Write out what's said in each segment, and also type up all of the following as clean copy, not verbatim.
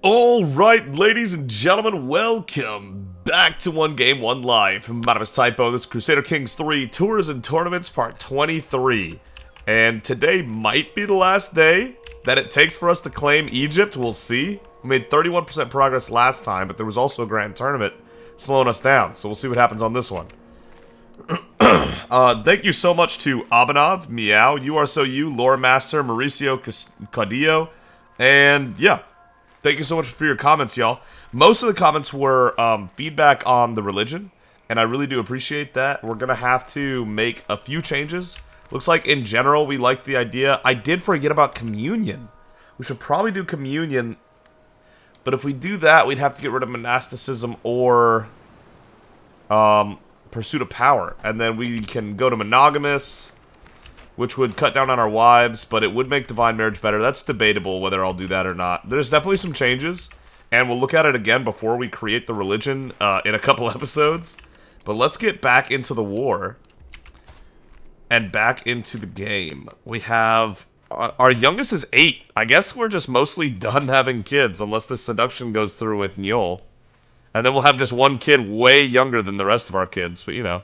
Alright, ladies and gentlemen, welcome back to 1Game1Life. My name is Typo, this is Crusader Kings 3 Tours and Tournaments Part 23. And today might be the last day that it takes for us to claim Egypt, we'll see. We made 31% progress last time, but there was also a grand tournament slowing us down, so we'll see what happens on this one. Thank you so much to Abanov, Meow, You Are So You, Lore Master, Mauricio Caudillo, and yeah. Thank you so much for your comments, y'all. Most of the comments were feedback on the religion, and I really do appreciate that. We're going to have to make a few changes. Looks like, in general, we like the idea. I did forget about communion. We should probably do communion, but if we do that, we'd have to get rid of monasticism or pursuit of power. And then we can go to monogamous, which would cut down on our wives, but it would make divine marriage better. That's debatable whether I'll do that or not. There's definitely some changes, and we'll look at it again before we create the religion in a couple episodes. But let's get back into the war and back into the game. We have... our youngest is 8. I guess we're just mostly done having kids, unless this seduction goes through with Njol. And then we'll have just one kid way younger than the rest of our kids, but you know.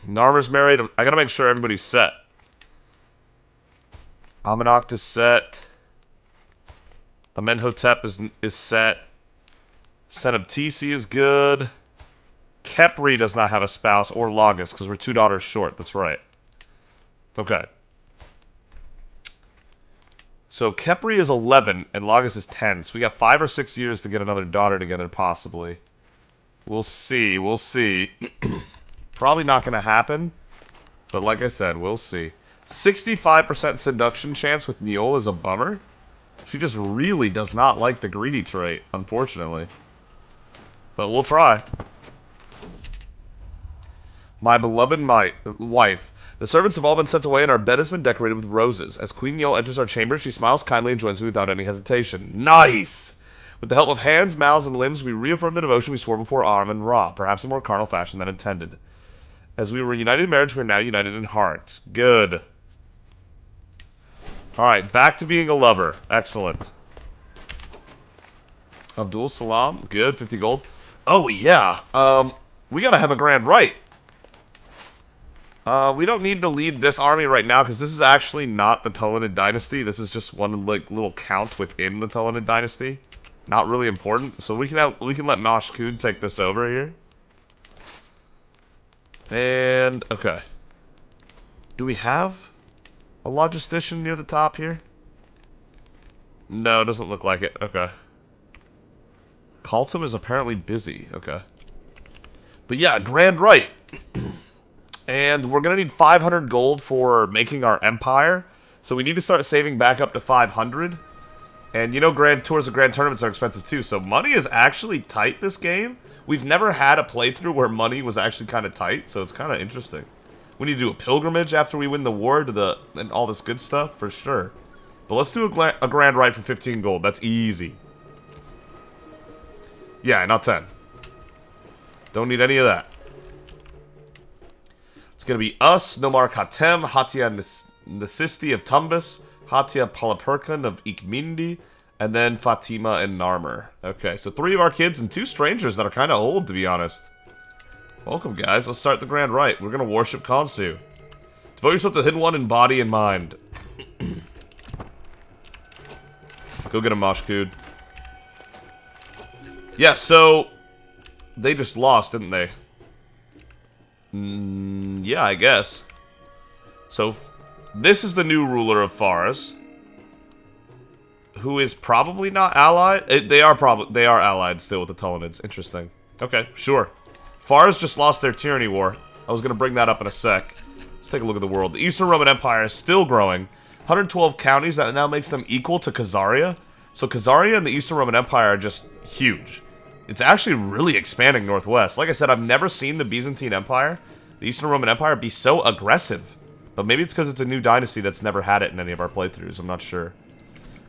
Narmer's married. I gotta make sure everybody's set. Amenacht is set. Amenhotep is set. Senebtisi is good. Khepri does not have a spouse or Lagus because we're 2 daughters short. That's right. Okay. So Khepri is 11 and Lagus is 10. So we got 5 or 6 years to get another daughter together, possibly. We'll see. We'll see. Probably not going to happen, but like I said, we'll see. 65% seduction chance with Njol is a bummer. She just really does not like the greedy trait, unfortunately. But we'll try. My beloved wife. The servants have all been sent away and our bed has been decorated with roses. As Queen Njol enters our chamber, she smiles kindly and joins me without any hesitation. Nice! With the help of hands, mouths, and limbs, we reaffirm the devotion we swore before Amun-Ra, perhaps in more carnal fashion than intended. As we were united in marriage, we are now united in heart. Good. Alright, back to being a lover. Excellent. Abdul Salam. Good, 50 gold. Oh, yeah. We gotta have a grand rite. We don't need to lead this army right now, because this is actually not the Tulunid dynasty. This is just one, like, little count within the Tulunid dynasty. Not really important. So we can let Mashkud take this over here. And, okay. Do we have a logistician near the top here? No, it doesn't look like it. Okay. Kaltum is apparently busy. Okay. But yeah, grand rite. And we're going to need 500 gold for making our empire. So we need to start saving back up to 500. And you know, grand tours and grand tournaments are expensive too. So money is actually tight this game. We've never had a playthrough where money was actually kind of tight, so it's kind of interesting. We need to do a pilgrimage after we win the war to and all this good stuff, for sure. But let's do a grand rite for 15 gold. That's easy. Yeah, not 10. Don't need any of that. It's going to be us, Nomar Khatem, Hatia Nasisti of Tumbas, Hatia Palapurkan of Ikmindi, and then Fatima and Narmer. Okay, so 3 of our kids and 2 strangers that are kind of old, to be honest. Welcome, guys. Let's start the grand rite. We're going to worship Khonsu. Devote yourself to the Hidden One in body and mind. Go get him, Mashkud. Yeah, so... they just lost, didn't they? Yeah, I guess. So, this is the new ruler of Faras. Who is probably not allied? They are allied still with the Tulunids. Interesting. Okay, sure. Faras just lost their tyranny war. I was going to bring that up in a sec. Let's take a look at the world. The Eastern Roman Empire is still growing. 112 counties, that now makes them equal to Khazaria. So Khazaria and the Eastern Roman Empire are just huge. It's actually really expanding northwest. Like I said, I've never seen the Byzantine Empire, the Eastern Roman Empire, be so aggressive. But maybe it's because it's a new dynasty that's never had it in any of our playthroughs. I'm not sure.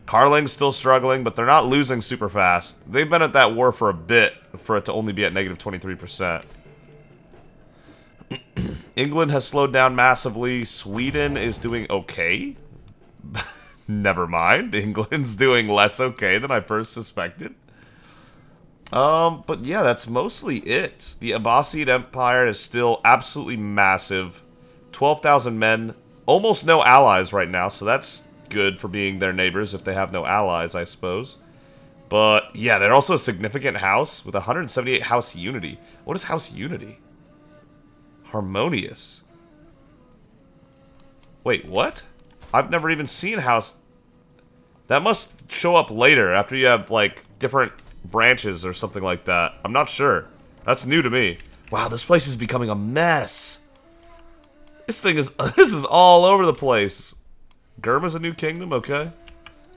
Carling's still struggling, but they're not losing super fast. They've been at that war for a bit, for it to only be at negative 23%. England has slowed down massively. Sweden is doing okay. Never mind. England's doing less okay than I first suspected. But yeah, that's mostly it. The Abbasid Empire is still absolutely massive. 12,000 men. Almost no allies right now, so that's good for being their neighbors if they have no allies, I suppose. But yeah, they're also a significant house with 178 house unity. What is house unity? Harmonious. Wait, what? I've never even seen house... That must show up later after you have, like, different branches or something like that. I'm not sure. That's new to me. Wow, this place is becoming a mess. This thing is... This is all over the place. Gurma's a new kingdom, okay.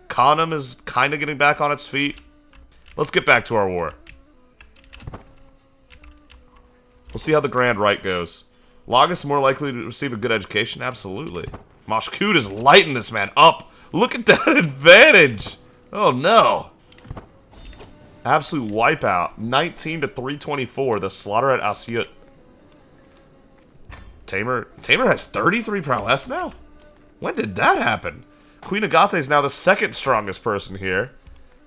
Khanum is kind of getting back on its feet. Let's get back to our war. We'll see how the Grand Rite goes. Lagus more likely to receive a good education? Absolutely. Mashkud is lighting this man up. Look at that advantage. Oh, no. Absolute wipeout. 19 to 324. The slaughter at Asyut. Tamer has 33 prowess now? When did that happen? Queen Agathe is now the second strongest person here.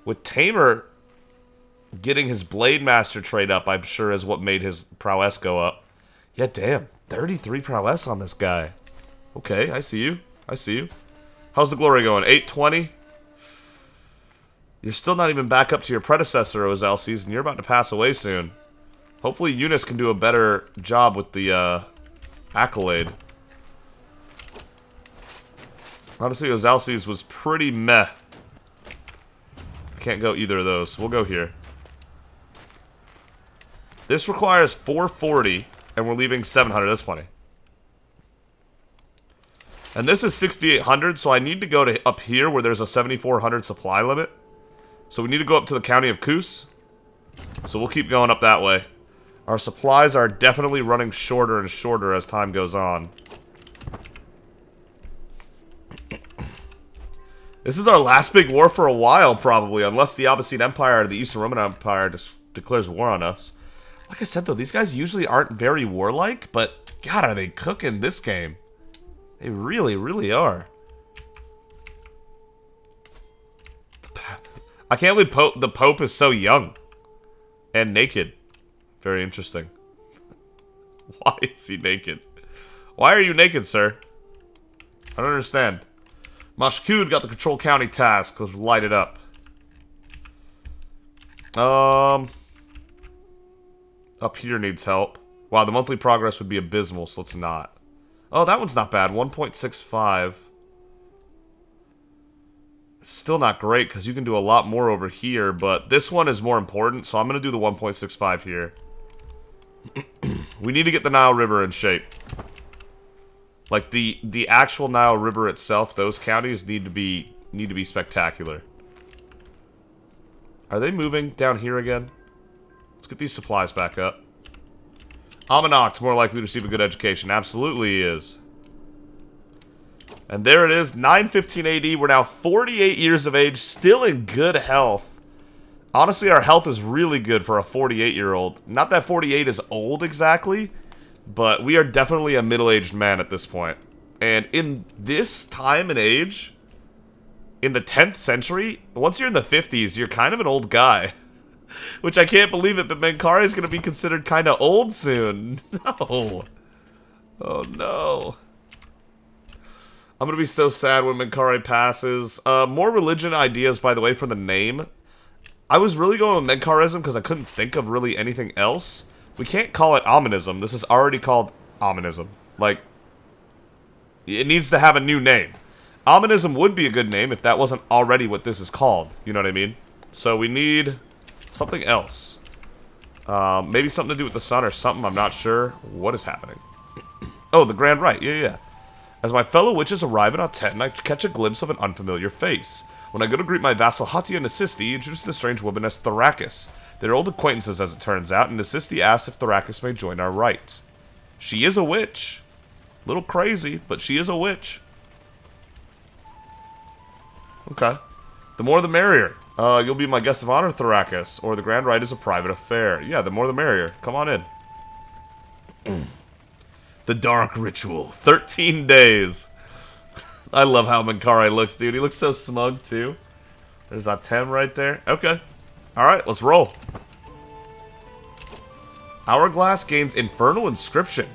With Tamer getting his Blade Master trade up, I'm sure is what made his prowess go up. Yeah, damn. 33 prowess on this guy. Okay, I see you. I see you. How's the glory going? 820? You're still not even back up to your predecessor, Ozelses, and you're about to pass away soon. Hopefully Eunice can do a better job with the accolade. Honestly, Ozelses was pretty meh. I can't go either of those, so we'll go here. This requires 440, and we're leaving 700. That's plenty. And this is 6,800, so I need to go to up here where there's a 7,400 supply limit. So we need to go up to the county of Kus. So we'll keep going up that way. Our supplies are definitely running shorter and shorter as time goes on. This is our last big war for a while, probably, unless the Abbasid Empire or the Eastern Roman Empire just declares war on us. Like I said, though, these guys usually aren't very warlike, but God, are they cooking this game. They really, really are. I can't believe the Pope is so young. And naked. Very interesting. Why is he naked? Why are you naked, sir? I don't understand. Mashkud got the Control County task. Let's light it up. Up here needs help. Wow, the monthly progress would be abysmal, so let's not. Oh, that one's not bad. 1.65. Still not great, because you can do a lot more over here, but this one is more important, so I'm going to do the 1.65 here. We need to get the Nile River in shape. Like, the actual Nile River itself, those counties need to be spectacular. Are they moving down here again? Let's get these supplies back up. Amun-Ra more likely to receive a good education. Absolutely he is. And there it is, 915 AD. We're now 48 years of age, still in good health. Honestly, our health is really good for a 48-year-old. Not that 48 is old exactly, but we are definitely a middle-aged man at this point. And in this time and age, in the 10th century, once you're in the 50s, you're kind of an old guy. Which I can't believe it, but Menkaure is going to be considered kind of old soon. No. Oh, no. I'm going to be so sad when Menkaure passes. More religion ideas, by the way, for the name. I was really going with Menkaurism because I couldn't think of really anything else. We can't call it Amunism. This is already called Amunism. Like, it needs to have a new name. Amunism would be a good name if that wasn't already what this is called. You know what I mean? So we need something else. Maybe something to do with the sun or something. I'm not sure. What is happening? Oh, the Grand Rite. Yeah. As my fellow witches arrive at Aten, I catch a glimpse of an unfamiliar face. When I go to greet my vassal Hatia Nasisti, introduces the strange woman as Thracis. They're old acquaintances, as it turns out, and Nasisti asks if Thracis may join our rite. She is a witch. A little crazy, but she is a witch. Okay. The more the merrier. You'll be my guest of honor, Thracis, or the Grand Rite is a private affair. Yeah, the more the merrier. Come on in. The Dark Ritual. 13 days. I love how Mankare looks, dude. He looks so smug, too. There's Atem right there. Okay. Alright, let's roll. Hourglass gains Infernal Inscription.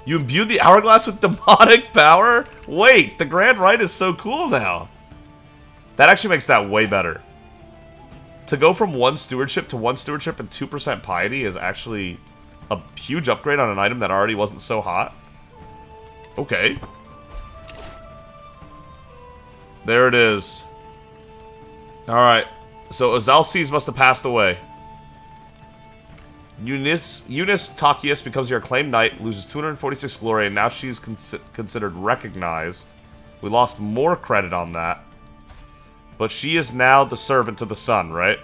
You imbue the Hourglass with demonic power? Wait, the Grand Rite is so cool now. That actually makes that way better. To go from 1 Stewardship to 1 Stewardship and 2% Piety is actually a huge upgrade on an item that already wasn't so hot. Okay. There it is. Alright. So Azalces must have passed away. Eunice Takius becomes your acclaimed knight, loses 246 glory, and now she's considered recognized. We lost more credit on that. But she is now the servant to the sun, right?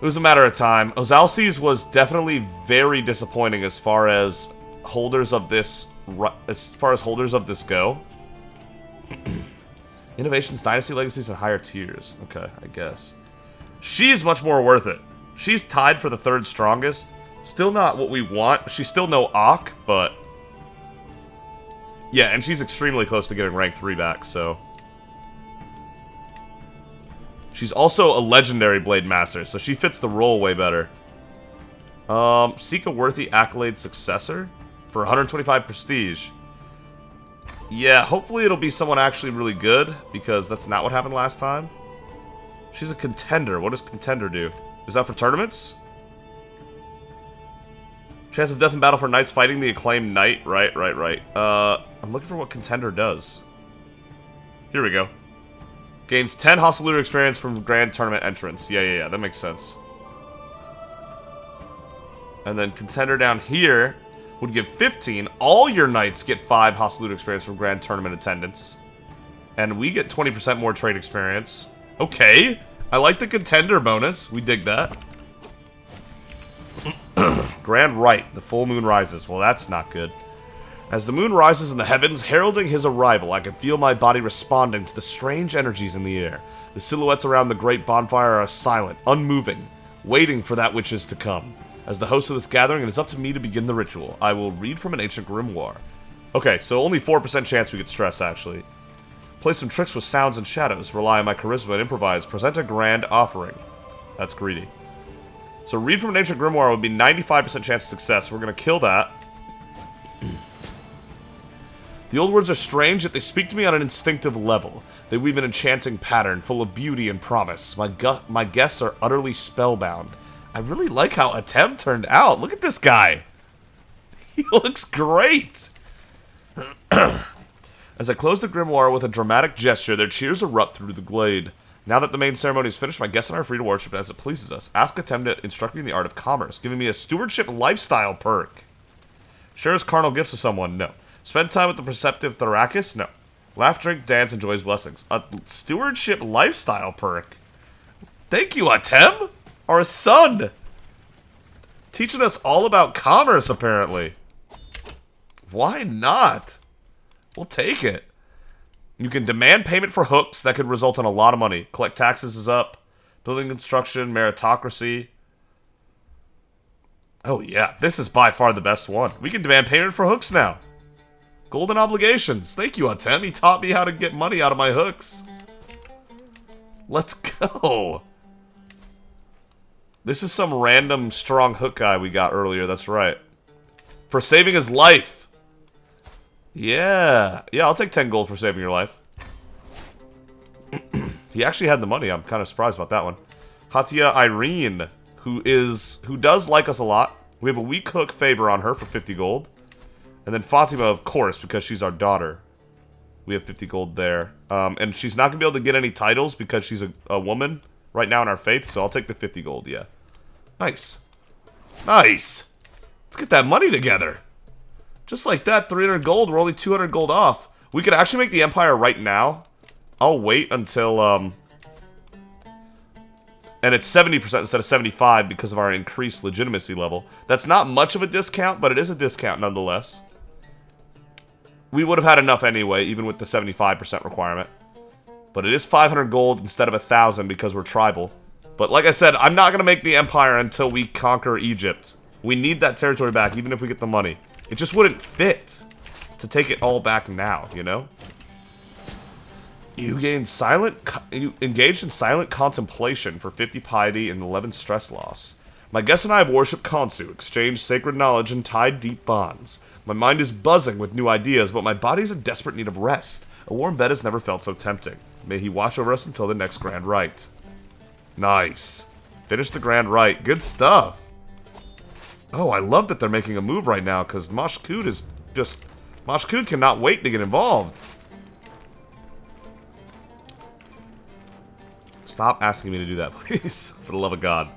It was a matter of time. Azalces was definitely very disappointing as far as holders of this go. Innovations, Dynasty, Legacies, and higher tiers. Okay, I guess. She is much more worth it. She's tied for the 3rd strongest. Still not what we want. She's still no Ak, but... yeah, and she's extremely close to getting rank 3 back, so... she's also a legendary Blade Master, so she fits the role way better. Seek a worthy accolade successor for 125 prestige. Yeah, hopefully it'll be someone actually really good, because that's not what happened last time. She's a contender. What does contender do? Is that for tournaments? Chance of death in battle for knights fighting the acclaimed knight. Right. I'm looking for what contender does. Here we go. Gains 10 hostile looter experience from grand tournament entrance. Yeah, that makes sense. And then contender down here would give 15. All your knights get 5 hostile looter experience from grand tournament attendance. And we get 20% more trade experience. Okay. I like the contender bonus. We dig that. Grand Rite. The full moon rises. Well, that's not good. As the moon rises in the heavens, heralding his arrival, I can feel my body responding to the strange energies in the air. The silhouettes around the great bonfire are silent, unmoving, waiting for that which is to come. As the host of this gathering, it is up to me to begin the ritual. I will read from an ancient grimoire. Okay, so only 4% chance we get stress, actually. Play some tricks with sounds and shadows. Rely on my charisma and improvise. Present a grand offering. That's greedy. So read from an ancient grimoire would be 95% chance of success. We're going to kill that. The old words are strange, yet they speak to me on an instinctive level. They weave an enchanting pattern, full of beauty and promise. My guests are utterly spellbound. I really like how Atem turned out. Look at this guy. He looks great. As I close the grimoire with a dramatic gesture, their cheers erupt through the glade. Now that the main ceremony is finished, my guests and I are free to worship as it pleases us. Ask Atem to instruct me in the art of commerce, giving me a stewardship lifestyle perk. Shares carnal gifts with someone? No. Spend time with the perceptive Thrakis? No. Laugh, drink, dance, enjoy his blessings. A stewardship lifestyle perk. Thank you, Atem! Our son! Teaching us all about commerce, apparently. Why not? We'll take it. You can demand payment for hooks. That could result in a lot of money. Collect taxes is up. Building construction, meritocracy. Oh yeah, this is by far the best one. We can demand payment for hooks now. Golden obligations. Thank you, Atem. He taught me how to get money out of my hooks. Let's go. This is some random strong hook guy we got earlier. That's right. For saving his life. Yeah. Yeah, I'll take 10 gold for saving your life. He actually had the money. I'm kind of surprised about that one. Hatia Irene, who does like us a lot. We have a weak hook favor on her for 50 gold. And then Fatima, of course, because she's our daughter. We have 50 gold there. And she's not going to be able to get any titles because she's a woman right now in our faith. So I'll take the 50 gold, yeah. Nice. Nice. Let's get that money together. Just like that, 300 gold. We're only 200 gold off. We could actually make the Empire right now. I'll wait until, and it's 70% instead of 75 because of our increased legitimacy level. That's not much of a discount, but it is a discount nonetheless. We would have had enough anyway, even with the 75% requirement. But it is 500 gold instead of 1,000 because we're tribal. But like I said, I'm not going to make the Empire until we conquer Egypt. We need that territory back, even if we get the money. It just wouldn't fit to take it all back now, you know? You engaged in silent contemplation for 50 piety and 11 stress loss. My guest and I have worshipped Khonsu, exchanged sacred knowledge, and tied deep bonds. My mind is buzzing with new ideas, but my body is in desperate need of rest. A warm bed has never felt so tempting. May he watch over us until the next grand rite. Nice. Finish the grand rite. Good stuff. Oh, I love that they're making a move right now, because Mashkud is just... Mashkud cannot wait to get involved. Stop asking me to do that, please. For the love of God.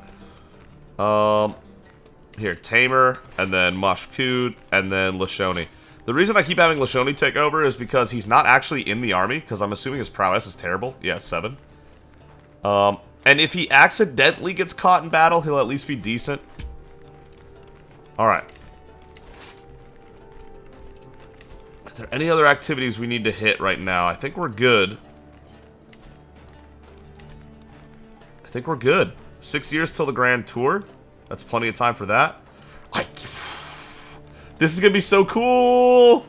Here, Tamer, and then Mashkud, and then Lashoni. The reason I keep having Lashoni take over is because he's not actually in the army, because I'm assuming his prowess is terrible. Yeah, 7. And if he accidentally gets caught in battle, he'll at least be decent. Alright. Are there any other activities we need to hit right now? I think we're good. I think we're good. 6 years till the Grand Tour. That's plenty of time for that. This is gonna be so cool!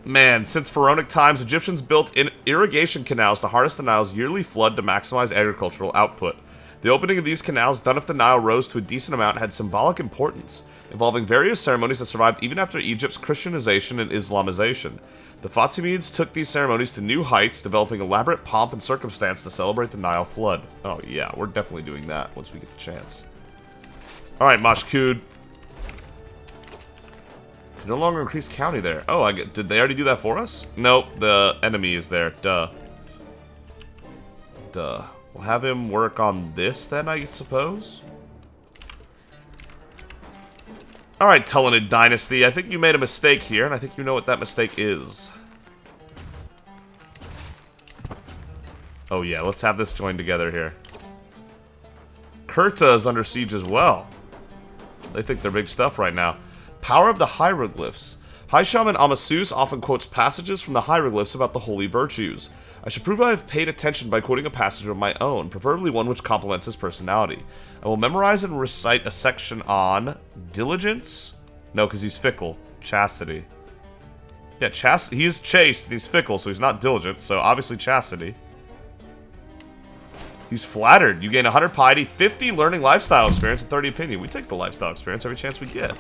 Man, since pharaonic times, Egyptians built irrigation canals to harness the Nile's yearly flood to maximize agricultural output. The opening of these canals, done if the Nile rose to a decent amount, had symbolic importance, involving various ceremonies that survived even after Egypt's Christianization and Islamization. The Fatimids took these ceremonies to new heights, developing elaborate pomp and circumstance to celebrate the Nile flood. Oh yeah, we're definitely doing that once we get the chance. Alright, Mashkud. No longer increase county there. Oh, did they already do that for us? Nope, the enemy is there. Duh. Duh. We'll have him work on this then, I suppose? Alright, Tullinid Dynasty. I think you made a mistake here, and I think you know what that mistake is. Oh yeah, let's have this joined together here. Kurta is under siege as well. They think they're big stuff right now. Power of the Hieroglyphs. High Shaman Amasus often quotes passages from the hieroglyphs about the holy virtues. I should prove I have paid attention by quoting a passage of my own, preferably one which complements his personality. I will memorize and recite a section on diligence? No, because he's fickle. Chastity. Yeah, he is chaste and he's fickle, so he's not diligent, so obviously chastity. He's flattered. You gain 100 piety, 50 learning lifestyle experience, and 30 opinion. We take the lifestyle experience every chance we get.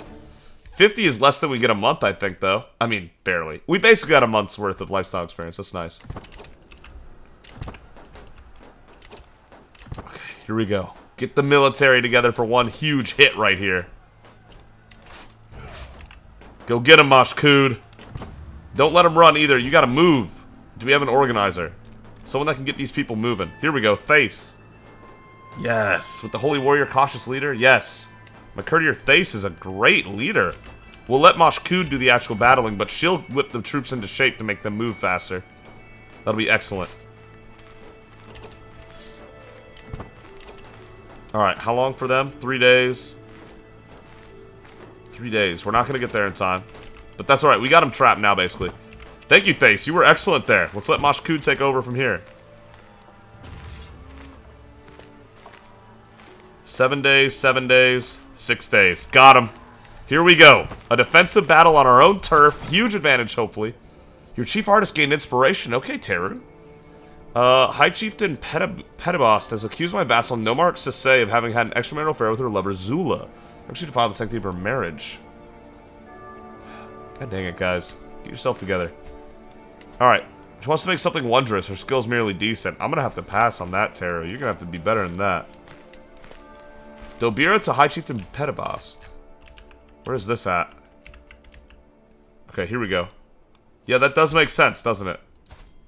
50 is less than we get a month, I think, though. I mean, barely. We basically got a month's worth of lifestyle experience. That's nice. Okay, here we go. Get the military together for one huge hit right here. Go get him, Mashkud. Don't let him run either. You gotta move. Do we have an organizer? Someone that can get these people moving. Here we go. Thace. Yes. With the Holy Warrior Cautious Leader. Yes. McCurdier Thace is a great leader. We'll let Mashkud do the actual battling, but she'll whip the troops into shape to make them move faster. That'll be excellent. Alright, how long for them? 3 days. 3 days. We're not going to get there in time. But that's alright. We got him trapped now, basically. Thank you, Thace. You were excellent there. Let's let Mashkud take over from here. 7 days, 7 days, 6 days. Got him. Here we go. A defensive battle on our own turf. Huge advantage, hopefully. Your chief artist gained inspiration. Okay, Teru. High Chieftain Petibast has accused my vassal Nomarch Sasay of having had an extramarital affair with her lover Zula. I'm she defiled the sanctity of her marriage. God dang it, guys. Get yourself together. Alright. She wants to make something wondrous. Her skill's merely decent. I'm gonna have to pass on that, Teru. You're gonna have to be better than that. Dobira to High Chieftain Petibast. Where is this at? Okay, here we go. Yeah, that does make sense, doesn't it?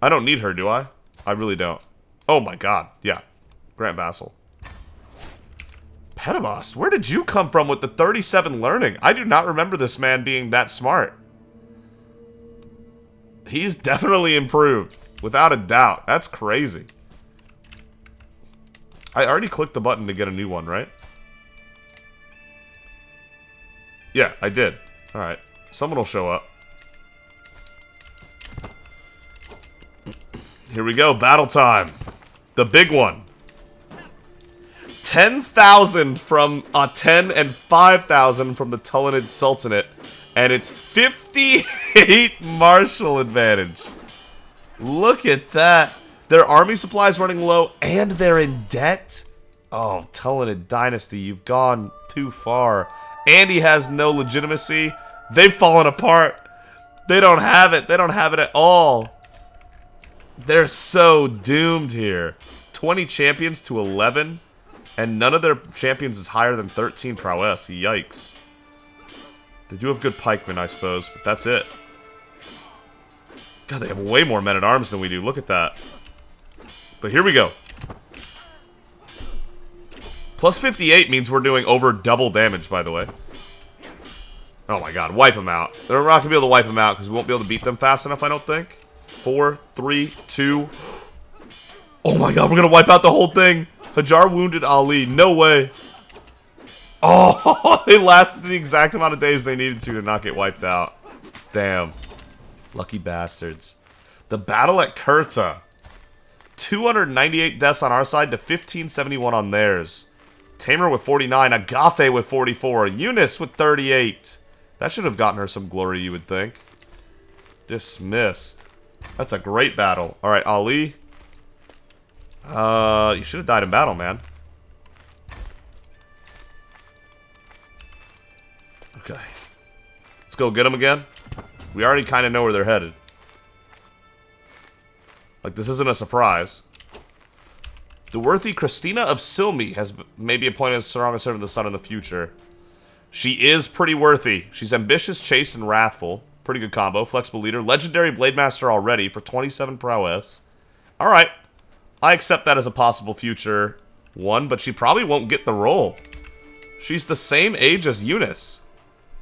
I don't need her, do I? I really don't. Oh my god. Yeah. Grant Vassal. Petibast, where did you come from with the 37 learning? I do not remember this man being that smart. He's definitely improved. Without a doubt. That's crazy. I already clicked the button to get a new one, right? Yeah, I did. Alright. Someone will show up. Here we go. Battle time. The big one. 10,000 from 10 and 5,000 from the Tullinid Sultanate. And it's 58 martial advantage. Look at that. Their army supply is running low, and they're in debt? Oh, Telenid Dynasty, you've gone too far. And he has no legitimacy. They've fallen apart. They don't have it. They don't have it at all. They're so doomed here. 20 champions to 11, and none of their champions is higher than 13 prowess. Yikes. They do have good pikemen, I suppose, but that's it. God, they have way more men-at-arms than we do. Look at that. But here we go. Plus 58 means we're doing over double damage, by the way. Oh my god, wipe them out. They're not going to be able to wipe them out because we won't be able to beat them fast enough, I don't think. 4, 3, 2. Oh my god, we're going to wipe out the whole thing. Hajar wounded Ali. No way. Oh, they lasted the exact amount of days they needed to not get wiped out. Damn. Lucky bastards. The battle at Kurta. 298 deaths on our side to 1571 on theirs. Tamer with 49, Agathe with 44, Eunice with 38. That should have gotten her some glory, you would think. Dismissed. That's a great battle. Alright, Ali. You should have died in battle, man. Okay. Let's go get them again. We already kind of know where they're headed. Like, this isn't a surprise. The worthy Christina of Silmi has maybe appointed as strongest servant of the sun in the future. She is pretty worthy. She's ambitious, chaste, and wrathful. Pretty good combo. Flexible leader. Legendary Blade Master already for 27 prowess. Alright. I accept that as a possible future one, but she probably won't get the role. She's the same age as Eunice.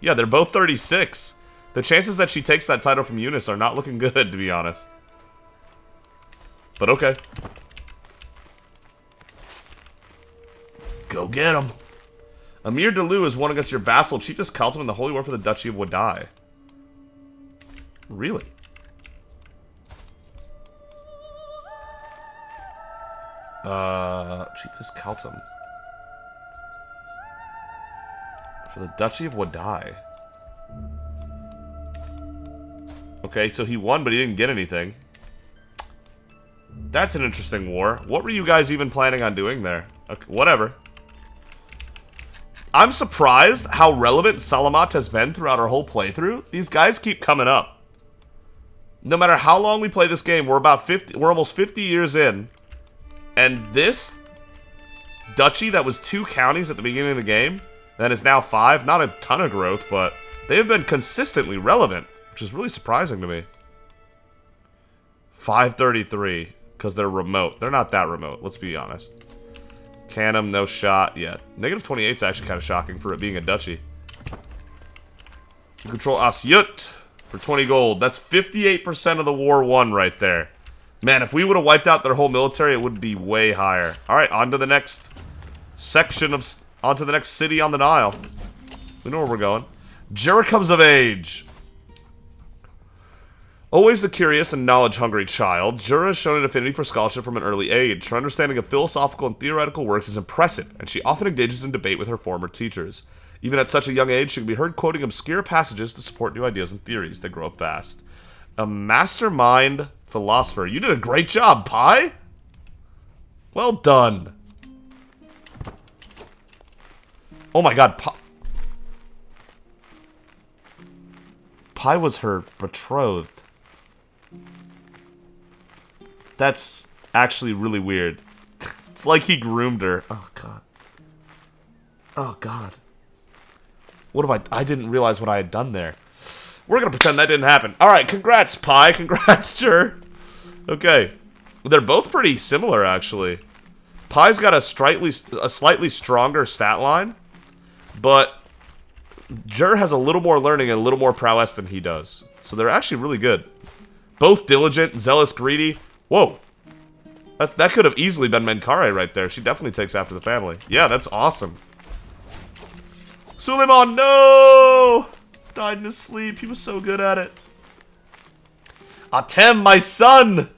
Yeah, they're both 36. The chances that she takes that title from Eunice are not looking good, to be honest. But okay. Go get him. Amir Delu is won against your vassal, Chiefess Kaltum, in the Holy War for the Duchy of Wadai. Really? Chiefess Kaltum. For the Duchy of Wadai. Okay, so he won, but he didn't get anything. That's an interesting war. What were you guys even planning on doing there? Okay, whatever. I'm surprised how relevant Salamat has been throughout our whole playthrough. These guys keep coming up. No matter how long we play this game, we're almost 50 years in. And this duchy that was 2 counties at the beginning of the game, that is now 5, not a ton of growth, but they have been consistently relevant, which is really surprising to me. 533, because they're remote. They're not that remote, let's be honest. Canham, no shot yet. Negative 28 is actually kind of shocking for it being a duchy. You control Asyut for 20 gold. That's 58% of the war won right there. Man, if we would have wiped out their whole military, it would be way higher. Alright, on to the next section of... On to the next city on the Nile. We know where we're going. Jura comes of age. Always the curious and knowledge-hungry child, Jura has shown an affinity for scholarship from an early age. Her understanding of philosophical and theoretical works is impressive, and she often engages in debate with her former teachers. Even at such a young age, she can be heard quoting obscure passages to support new ideas and theories. They grow up fast. A mastermind philosopher. You did a great job, Pi! Well done. Oh my god, Pi was her betrothed. That's actually really weird. It's like he groomed her. Oh, God. Oh, God. What have I didn't realize what I had done there. We're going to pretend that didn't happen. Alright, congrats, Pi. Congrats, Jur. Okay. They're both pretty similar, actually. Pi's got a slightly stronger stat line, but Jur has a little more learning and a little more prowess than he does. So they're actually really good. Both diligent, zealous, greedy. Whoa. That could have easily been Menkare right there. She definitely takes after the family. Yeah, that's awesome. Suleiman, no! Died in his sleep. He was so good at it. Atem, my son!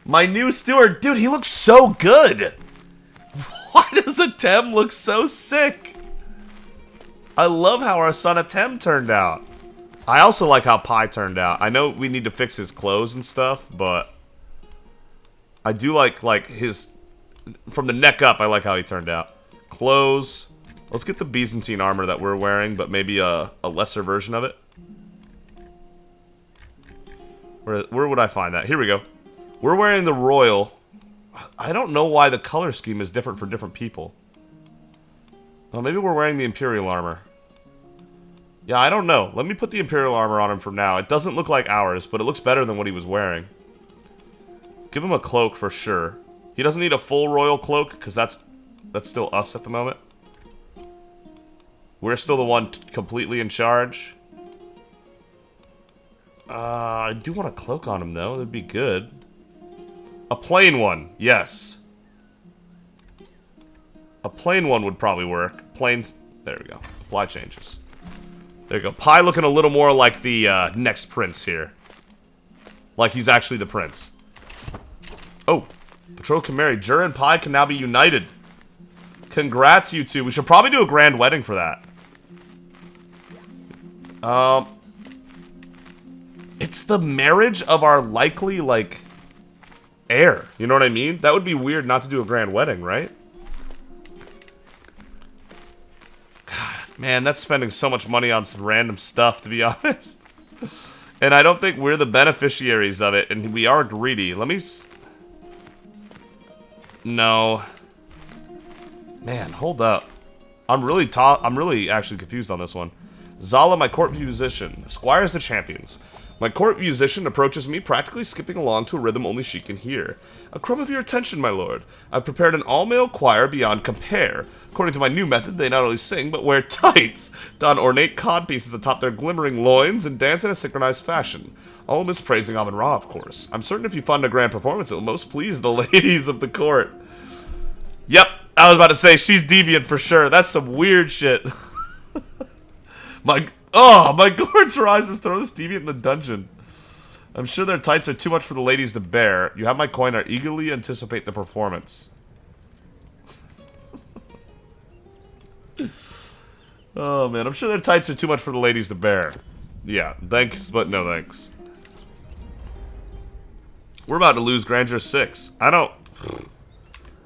My new steward. Dude, he looks so good! Why does Atem look so sick? I love how our son Atem turned out. I also like how Pi turned out. I know we need to fix his clothes and stuff, but I do like his... From the neck up, I like how he turned out. Clothes. Let's get the Byzantine armor that we're wearing, but maybe a lesser version of it. Where would I find that? Here we go. We're wearing the royal. I don't know why the color scheme is different for different people. Well, maybe we're wearing the Imperial armor. Yeah, I don't know. Let me put the Imperial armor on him for now. It doesn't look like ours, but it looks better than what he was wearing. Give him a cloak for sure. He doesn't need a full royal cloak, because that's still us at the moment. We're still the one completely in charge. I do want a cloak on him, though. That'd be good. A plain one, yes. A plain one would probably work. Plain... There we go. Apply changes. There you go. Pi looking a little more like the next prince here. Like he's actually the prince. Oh. Betrothed can marry. Jur and Pi can now be united. Congrats, you two. We should probably do a grand wedding for that. It's the marriage of our likely, like, heir. You know what I mean? That would be weird not to do a grand wedding, right? God, man, that's spending so much money on some random stuff, to be honest. And I don't think we're the beneficiaries of it, and we are greedy. Let me... No. Man, hold up. I'm really actually confused on this one. Zala, my court musician. Squires the champions. My court musician approaches me, practically skipping along to a rhythm only she can hear. A crumb of your attention, my lord. I've prepared an all-male choir beyond compare. According to my new method, they not only sing, but wear tights, don ornate codpieces atop their glimmering loins, and dance in a synchronized fashion. All mispraising Amun-Ra, of course. I'm certain if you fund a grand performance, it will most please the ladies of the court. Yep, I was about to say, she's deviant for sure. That's some weird shit. my gorge rises. Throw this deviant in the dungeon. I'm sure their tights are too much for the ladies to bear. You have my coin. I eagerly anticipate the performance. Oh, man. I'm sure their tights are too much for the ladies to bear. Yeah, thanks, but no thanks. We're about to lose Grandeur 6. I don't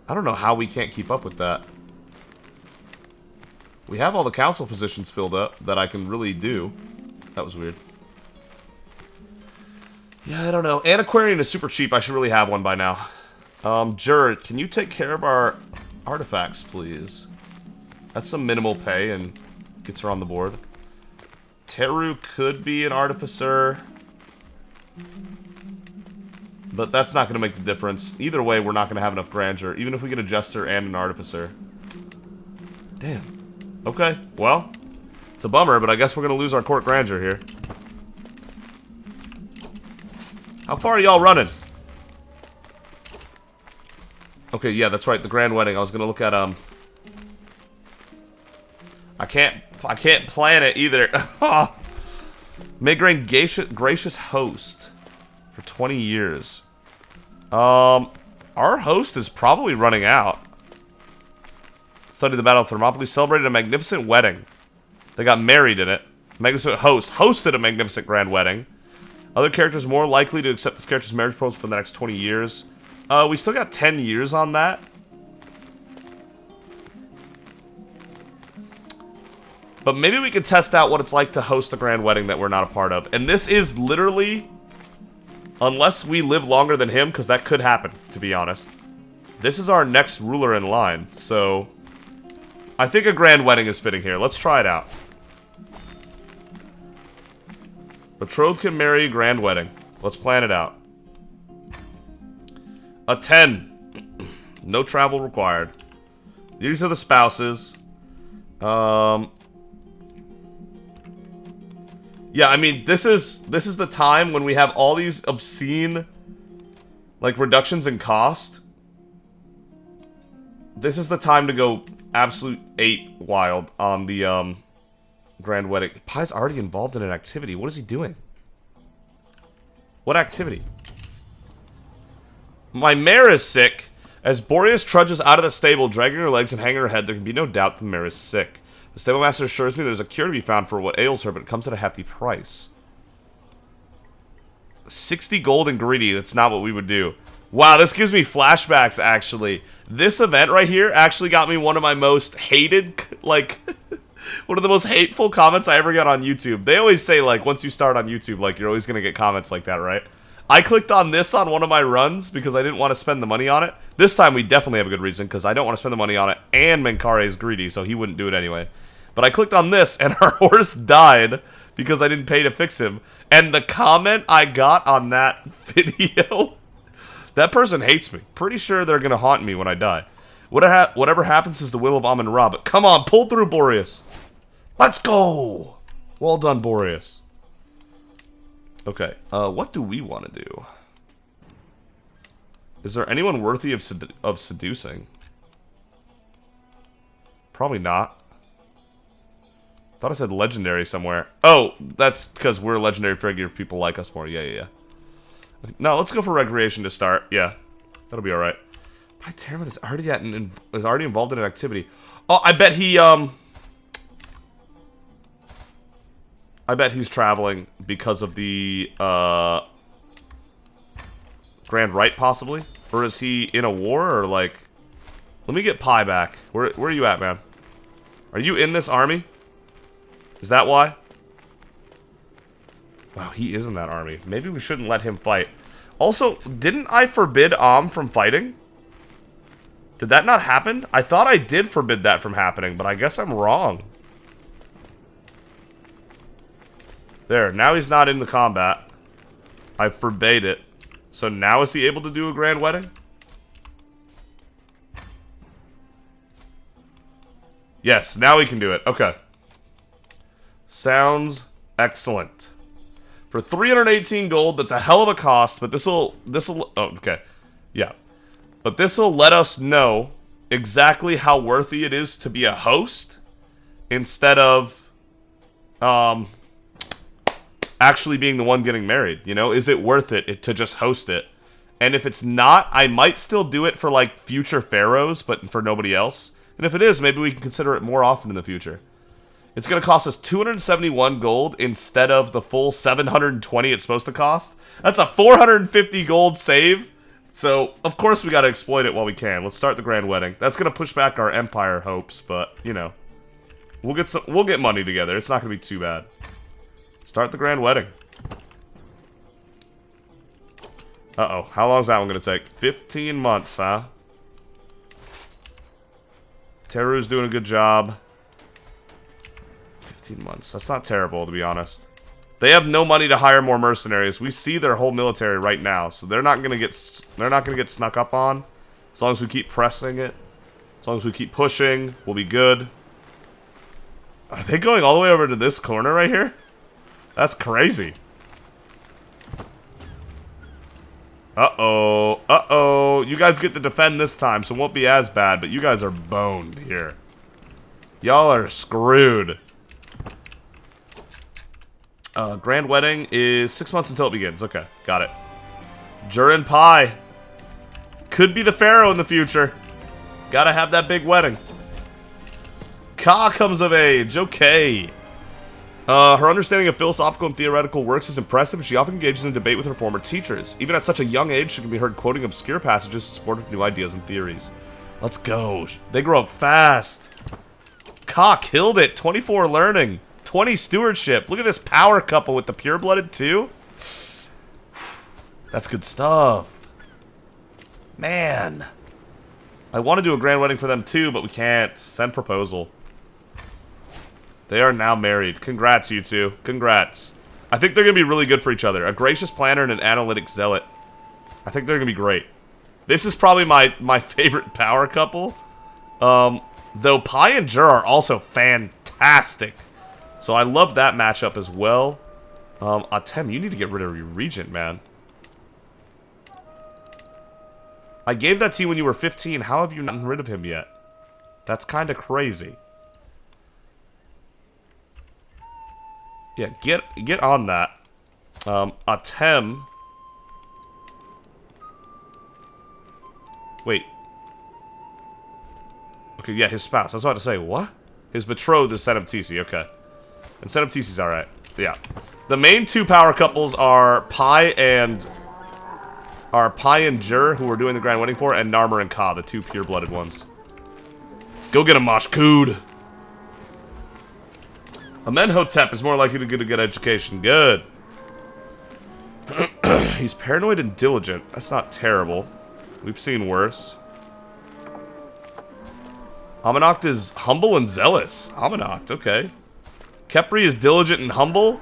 know how we can't keep up with that. We have all the council positions filled up that I can really do. That was weird. Yeah, I don't know. Antiquarian is super cheap. I should really have one by now. Jur, can you take care of our artifacts, please? That's some minimal pay and gets her on the board. Teru could be an artificer. But that's not going to make the difference. Either way, we're not going to have enough grandeur, even if we get a jester and an artificer. Damn. Okay, well, it's a bummer, but I guess we're going to lose our court grandeur here. How far are y'all running? Okay, yeah, that's right, the grand wedding. I was going to look at, I can't plan it either. May grain gracious host for 20 years. Our host is probably running out. Studied the Battle of Thermopylae, celebrated a magnificent wedding. They got married in it. Magnificent host hosted a magnificent grand wedding. Other characters more likely to accept this character's marriage proposal for the next 20 years. We still got 10 years on that. But maybe we could test out what it's like to host a grand wedding that we're not a part of. And this is literally, unless we live longer than him, because that could happen, to be honest. This is our next ruler in line, so I think a grand wedding is fitting here. Let's try it out. Betrothed can marry, grand wedding. Let's plan it out. A 10. No travel required. These are the spouses. Yeah, I mean, this is the time when we have all these obscene, like, reductions in cost. This is the time to go absolute ape wild on the, grand wedding. Pi's already involved in an activity. What is he doing? What activity? My mare is sick. As Boreas trudges out of the stable, dragging her legs and hanging her head, there can be no doubt the mare is sick. The stable master assures me there's a cure to be found for what ails her, but it comes at a hefty price. 60 gold and greedy, that's not what we would do. Wow, this gives me flashbacks, actually. This event right here actually got me one of my most hated, like, one of the most hateful comments I ever got on YouTube. They always say, like, once you start on YouTube, like, you're always going to get comments like that, right? I clicked on this on one of my runs because I didn't want to spend the money on it. This time we definitely have a good reason because I don't want to spend the money on it, and Menkare is greedy, so he wouldn't do it anyway. But I clicked on this, and our horse died because I didn't pay to fix him. And the comment I got on that video, that person hates me. Pretty sure they're going to haunt me when I die. Whatever happens is the will of Amun-Ra, but come on, pull through, Boreas. Let's go! Well done, Boreas. Okay, what do we want to do? Is there anyone worthy of seducing? Probably not. Thought I said legendary somewhere. Oh, that's because we're legendary figure. People like us more. Yeah. No, let's go for recreation to start. Yeah, that'll be all right. My Pyterman is already involved in an activity. Oh, I bet he's traveling because of the Grand Rite, possibly, or is he in a war, or like? Let me get Pi back. Where are you at, man? Are you in this army? Is that why? Wow, he is in that army. Maybe we shouldn't let him fight. Also, didn't I forbid from fighting? Did that not happen? I thought I did forbid that from happening, but I guess I'm wrong. There, now he's not in the combat. I forbade it. So now is he able to do a grand wedding? Yes, now he can do it. Okay. Sounds excellent. For 318 gold, that's a hell of a cost, but this'll, oh, okay. Yeah. But this'll let us know exactly how worthy it is to be a host instead of, actually being the one getting married, you know? Is it worth it to just host it? And if it's not, I might still do it for, like, future pharaohs, but for nobody else. And if it is, maybe we can consider it more often in the future. It's going to cost us 271 gold instead of the full 720 it's supposed to cost. That's a 450 gold save. So, of course, we got to exploit it while we can. Let's start the grand wedding. That's going to push back our empire hopes, but, you know. We'll get money together. It's not going to be too bad. Start the grand wedding. Uh-oh. How long is that one going to take? 15 months, huh? Teru's doing a good job. 15 months. That's not terrible, to be honest. They have no money to hire more mercenaries. We see their whole military right now, so they're not gonna get snuck up on. As long as we keep pressing it, as long as we keep pushing, we'll be good. Are they going all the way over to this corner right here? That's crazy. Uh-oh. Uh-oh. You guys get to defend this time, so it won't be as bad, but you guys are boned here. Y'all are screwed. Grand wedding is 6 months until it begins. Okay, got it. Jurin Pai. Could be the pharaoh in the future. Gotta have that big wedding. Ka comes of age. Okay. Her understanding of philosophical and theoretical works is impressive, and she often engages in debate with her former teachers. Even at such a young age, she can be heard quoting obscure passages in support of new ideas and theories. Let's go. They grow up fast. Ka killed it. 24 learning. 20 stewardship. Look at this power couple with the pure-blooded too. That's good stuff. Man. I want to do a grand wedding for them too, but we can't. Send proposal. They are now married. Congrats, you two. Congrats. I think they're going to be really good for each other. A gracious planner and an analytic zealot. I think they're going to be great. This is probably my favorite power couple. Though Pai and Jur are also fantastic. So I love that matchup as well. Atem, you need to get rid of your regent, man. I gave that to you when you were 15. How have you not gotten rid of him yet? That's kind of crazy. Yeah, get on that. Atem. Wait. Okay, yeah, his spouse. I was about to say, what? His betrothed is Senaptisi, okay. And Senaptisi's alright. Yeah. The main two power couples are Pi and Jur, who we're doing the grand wedding for, and Narmer and Ka, the two pure-blooded ones. Go get him, Mashkud! Amenhotep is more likely to get a good education. Good. He's paranoid and diligent. That's not terrible. We've seen worse. Amanacht is humble and zealous. Amanacht, okay. Kepri is diligent and humble.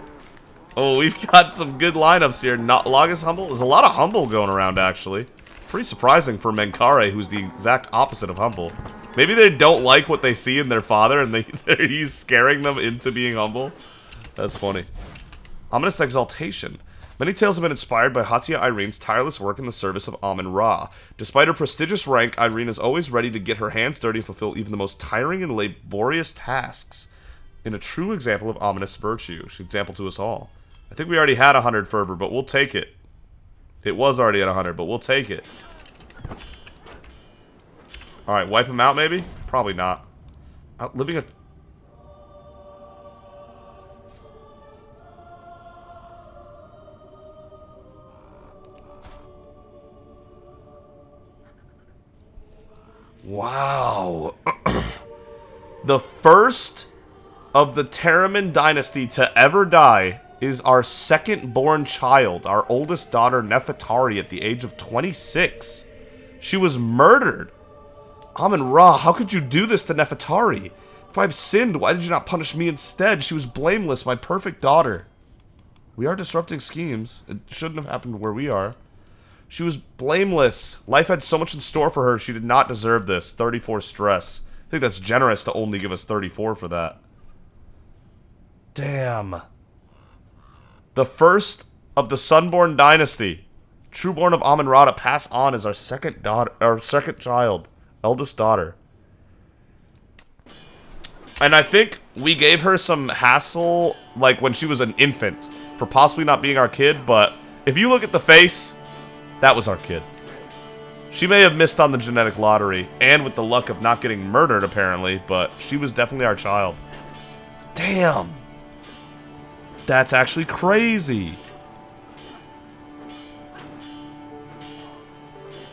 Oh, we've got some good lineups here. Not Log humble. There's a lot of humble going around, actually. Pretty surprising for Menkare, who's the exact opposite of humble. Maybe they don't like what they see in their father, and he's scaring them into being humble. That's funny. Ominous exaltation. Many tales have been inspired by Hatia Irene's tireless work in the service of Amun-Ra. Despite her prestigious rank, Irene is always ready to get her hands dirty and fulfill even the most tiring and laborious tasks. In a true example of ominous virtue. She's an example to us all. I think we already had 100 fervor, but we'll take it. It was already at 100, but we'll take it. Alright, wipe him out maybe? Probably not. Outliving a... Wow. The first of the Teraman dynasty to ever die is our second-born child, our oldest daughter, Nefertari, at the age of 26. She was murdered. Amun-Ra, how could you do this to Nefertari? If I've sinned, why did you not punish me instead? She was blameless, my perfect daughter. We are disrupting schemes. It shouldn't have happened where we are. She was blameless. Life had so much in store for her. She did not deserve this. 34 stress. I think that's generous to only give us 34 for that. Damn. The first of the Sunborn dynasty. Trueborn of Amun-Ra to pass on as our second daughter, our second child. Eldest daughter. And I think we gave her some hassle, like when she was an infant, for possibly not being our kid, but if you look at the face, that was our kid. She may have missed on the genetic lottery, and with the luck of not getting murdered, apparently, but she was definitely our child. Damn. That's actually crazy.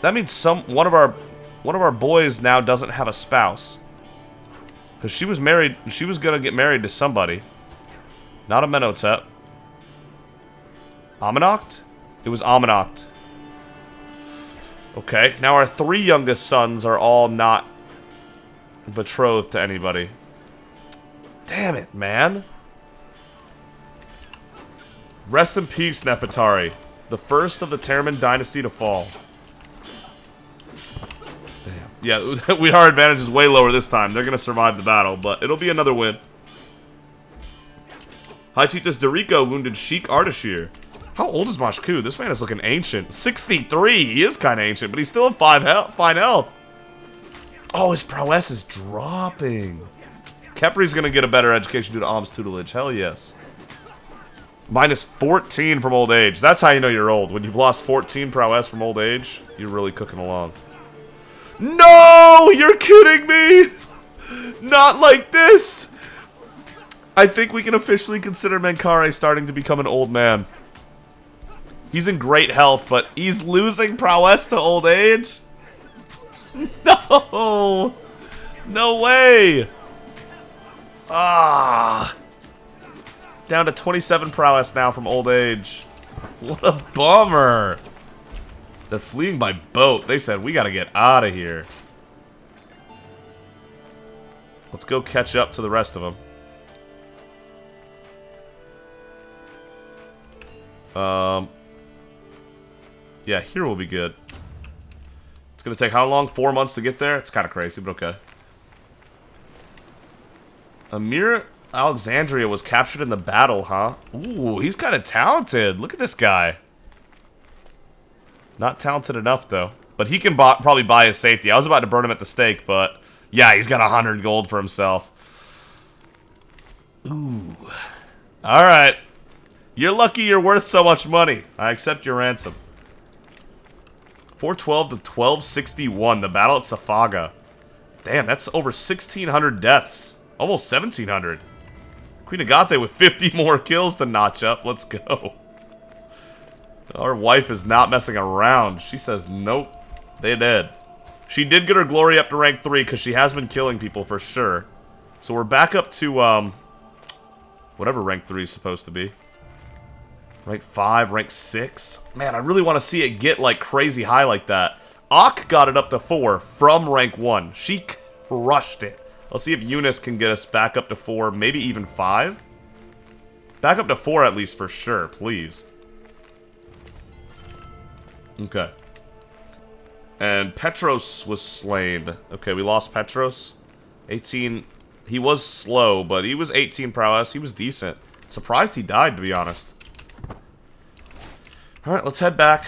That means one of our boys now doesn't have a spouse. Because she was married, she was gonna get married to somebody. Not Amenhotep. Amanacht? It was Amanacht. Okay, now our 3 youngest sons are all not betrothed to anybody. Damn it, man. Rest in peace, Nefertari. The first of the Teraman dynasty to fall. Damn. Yeah, our advantage is way lower this time. They're going to survive the battle, but it'll be another win. High Chiefess Dorico wounded Sheik Ardashir. How old is Mashku? This man is looking ancient. 63! He is kind of ancient, but he's still in fine health. Oh, his prowess is dropping. Kepri's going to get a better education due to Am's tutelage. Hell yes. Minus 14 from old age. That's how you know you're old. When you've lost 14 prowess from old age, you're really cooking along. No! You're kidding me! Not like this! I think we can officially consider Menkare starting to become an old man. He's in great health, but he's losing prowess to old age? No! No way! Ah! Down to 27 prowess now from old age. What a bummer! They're fleeing by boat. They said, we gotta get out of here. Let's go catch up to the rest of them. Yeah, here will be good. It's gonna take how long? 4 months to get there? It's kind of crazy, but okay. Amir Alexandria was captured in the battle, huh? Ooh, he's kind of talented. Look at this guy. Not talented enough, though. But he can probably buy his safety. I was about to burn him at the stake, but... yeah, he's got 100 gold for himself. Ooh. Alright. You're lucky you're worth so much money. I accept your ransom. 412 to 1261. The battle at Safaga. Damn, that's over 1,600 deaths. Almost 1,700. Queen Agathe with 50 more kills to notch up. Let's go. Our wife is not messing around. She says, nope. They dead. She did get her glory up to rank 3 because she has been killing people for sure. So we're back up to, whatever rank 3 is supposed to be. Rank 5, rank 6. Man, I really want to see it get, like, crazy high like that. Ak got it up to 4 from rank 1. She crushed it. Let's see if Eunice can get us back up to 4, maybe even 5. Back up to 4 at least for sure, please. Okay. And Petros was slain. Okay, we lost Petros. 18. He was slow, but he was 18 prowess. He was decent. Surprised he died, to be honest. Alright, let's head back.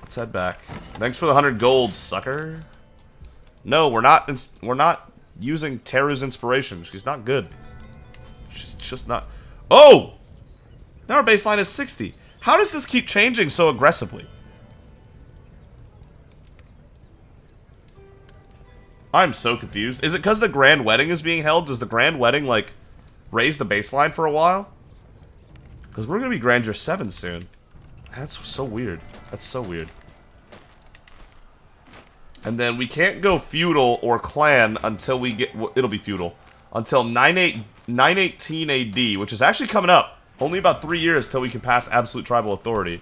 Let's head back. Thanks for the 100 gold, sucker. No, we're not using Teru's inspiration. She's not good. She's just not... Oh! Now our baseline is 60. How does this keep changing so aggressively? I'm so confused. Is it because the Grand Wedding is being held? Does the Grand Wedding, like, raise the baseline for a while? Because we're going to be Grandeur 7 soon. That's so weird. That's so weird. And then we can't go feudal or clan until we get... It'll be feudal. Until 918 AD, which is actually coming up. Only about 3 years till we can pass absolute tribal authority.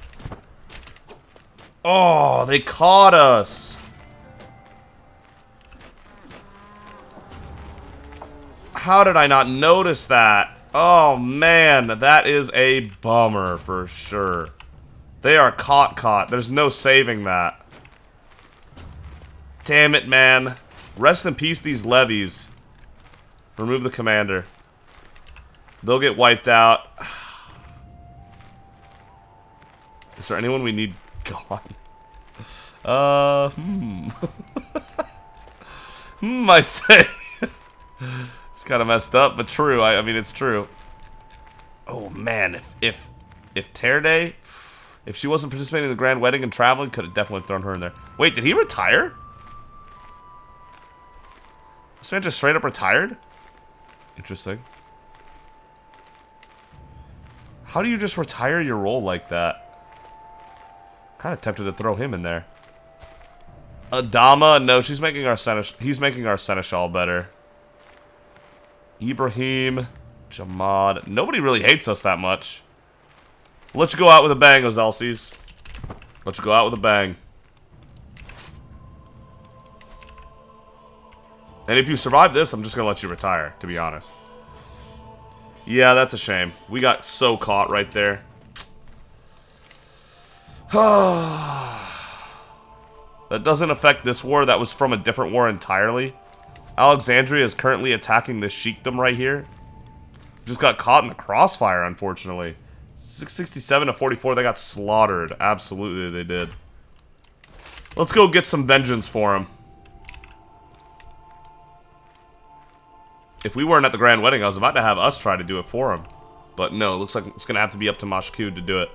Oh, they caught us. How did I not notice that? Oh, man. That is a bummer for sure. They are caught. There's no saving that. Damn it, man. Rest in peace, these levies. Remove the commander. They'll get wiped out. Is there anyone we need gone? I say. It's kind of messed up, but true. I mean, it's true. Oh, man. If Terde, if she wasn't participating in the Grand Wedding and traveling, could have definitely thrown her in there. Wait, did he retire? This man just straight up retired? Interesting. How do you just retire your role like that? Kind of tempted to throw him in there. Adama, no, she's making our he's making our seneschal better. Ibrahim, Jamad. Nobody really hates us that much. Let's go out with a bang, Ozelsis. Let's go out with a bang. And if you survive this, I'm just going to let you retire, to be honest. Yeah, that's a shame. We got so caught right there. That doesn't affect this war. That was from a different war entirely. Alexandria is currently attacking this sheikdom right here. Just got caught in the crossfire, unfortunately. 667 to 44, they got slaughtered. Absolutely, they did. Let's go get some vengeance for them. If we weren't at the Grand Wedding, I was about to have us try to do it for him. But no, it looks like it's going to have to be up to Mashkud to do it.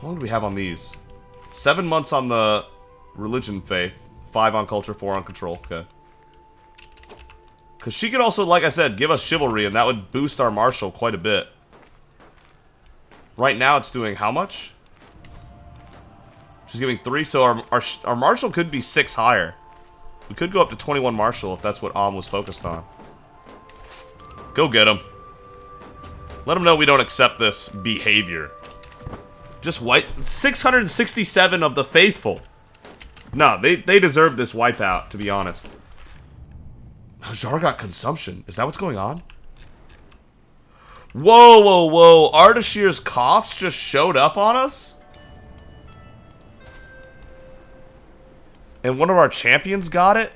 How long do we have on these? 7 months on the religion faith. 5 on culture, 4 on control. Okay. Because she could also, like I said, give us chivalry, and that would boost our martial quite a bit. Right now, it's doing how much? She's giving 3, so our martial could be 6 higher. We could go up to 21 martial if that's what Am was focused on. Go get him. Let him know we don't accept this behavior. Just wipe 667 of the faithful. No, they deserve this wipeout, to be honest. Hajar got consumption. Is that what's going on? Whoa. Ardashir's coughs just showed up on us? And one of our champions got it?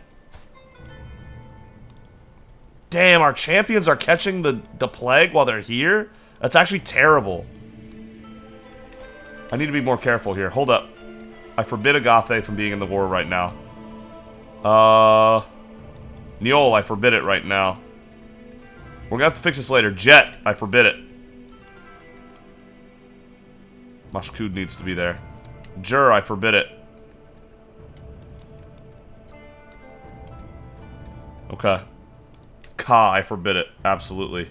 Damn, our champions are catching the plague while they're here? That's actually terrible. I need to be more careful here. Hold up. I forbid Agathe from being in the war right now. Niol, I forbid it right now. We're gonna have to fix this later. Jet, I forbid it. Mashkud needs to be there. Jur, I forbid it. Okay. Ka, I forbid it. Absolutely.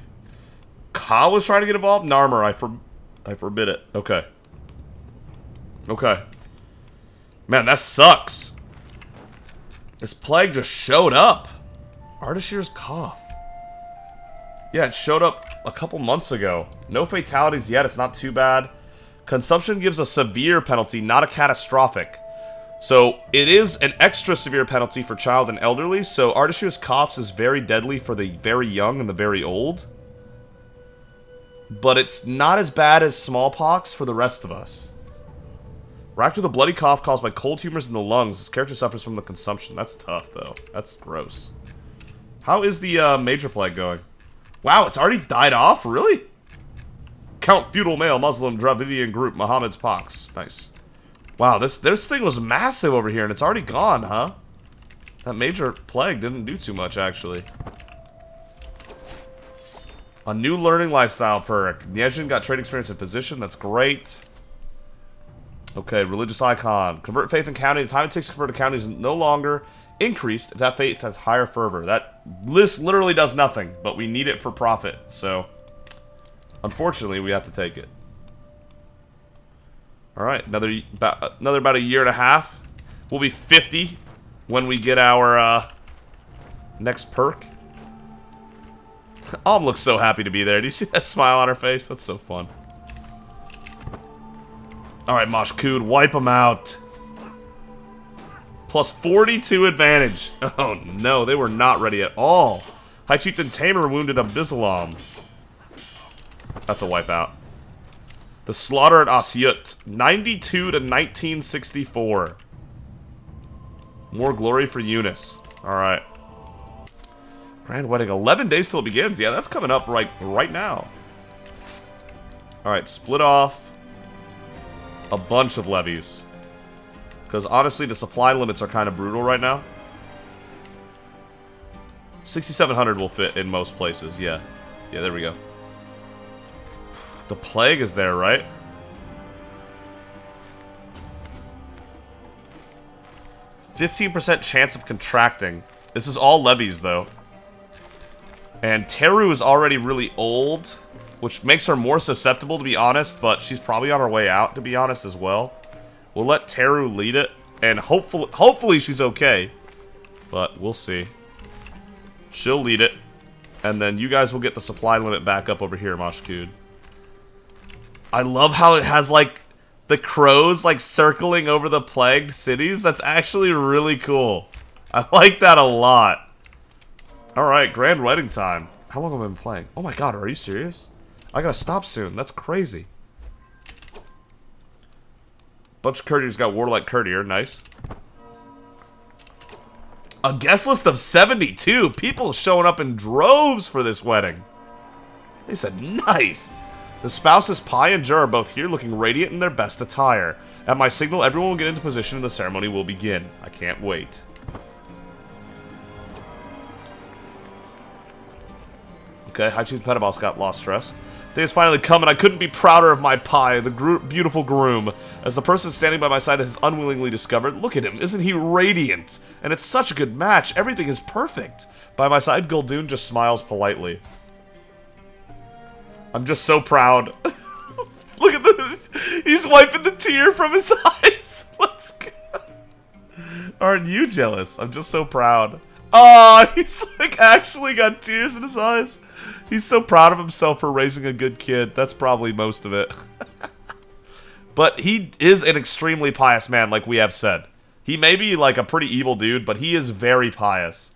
Ka was trying to get involved? Narmer, I forbid it. Okay. Okay. Man, that sucks. This plague just showed up. Ardashir's cough. Yeah, it showed up a couple months ago. No fatalities yet, it's not too bad. Consumption gives a severe penalty, not a catastrophic. So, it is an extra severe penalty for child and elderly, so Ardashir's coughs is very deadly for the very young and the very old. But it's not as bad as smallpox for the rest of us. Racked with a bloody cough caused by cold tumors in the lungs. This character suffers from the consumption. That's tough, though. That's gross. How is the major plague going? Wow, it's already died off? Really? Count feudal male Muslim Dravidian group Muhammad's pox. Nice. Wow, this thing was massive over here, and it's already gone, huh? That major plague didn't do too much, actually. A new learning lifestyle perk. Nyejin got trade experience in physician. That's great. Okay, religious icon. Convert faith in county. The time it takes to convert a county is no longer increased if that faith has higher fervor. That list literally does nothing, but we need it for profit. So, unfortunately, we have to take it. Alright, another about a year and a half. We'll be 50 when we get our next perk. Alm looks so happy to be there. Do you see that smile on her face? That's so fun. Alright, Moshkud, wipe them out. Plus 42 advantage. Oh no, they were not ready at all. High Chieftain Tamer wounded Abdissalam. That's a wipeout. The slaughter at Asyut. 92 to 1964. More glory for Eunice. Alright. Grand Wedding. 11 days till it begins. Yeah, that's coming up right now. Alright, split off a bunch of levies. Because honestly, the supply limits are kind of brutal right now. 6,700 will fit in most places. Yeah. Yeah, there we go. The plague is there, right? %15% chance of contracting. This is all levies, though. And Teru is already really old, which makes her more susceptible, to be honest, but she's probably on her way out, to be honest, as well. We'll let Teru lead it, and hopefully she's okay. But we'll see. She'll lead it, and then you guys will get the supply limit back up over here, Moshkud. I love how it has, like, the crows, like, circling over the plagued cities. That's actually really cool. I like that a lot. Alright, grand wedding time. How long have I been playing? Oh my god, are you serious? I gotta stop soon. That's crazy. Bunch of courtiers got warlike courtier. Nice. A guest list of 72. People showing up in droves for this wedding. They said, nice. The spouses Pai and Jur are both here looking radiant in their best attire. At my signal, everyone will get into position and the ceremony will begin. I can't wait. Okay, High Chief Pedibos got lost stress. Day has finally come and I couldn't be prouder of my Pai, the beautiful groom. As the person standing by my side has unwillingly discovered, look at him, isn't he radiant? And it's such a good match, everything is perfect. By my side, Guldoon just smiles politely. I'm just so proud. Look at this. He's wiping the tear from his eyes. Let's go. Aren't you jealous? I'm just so proud. Oh, he's like actually got tears in his eyes. He's so proud of himself for raising a good kid. That's probably most of it. But he is an extremely pious man, like we have said. He may be like a pretty evil dude, but he is very pious.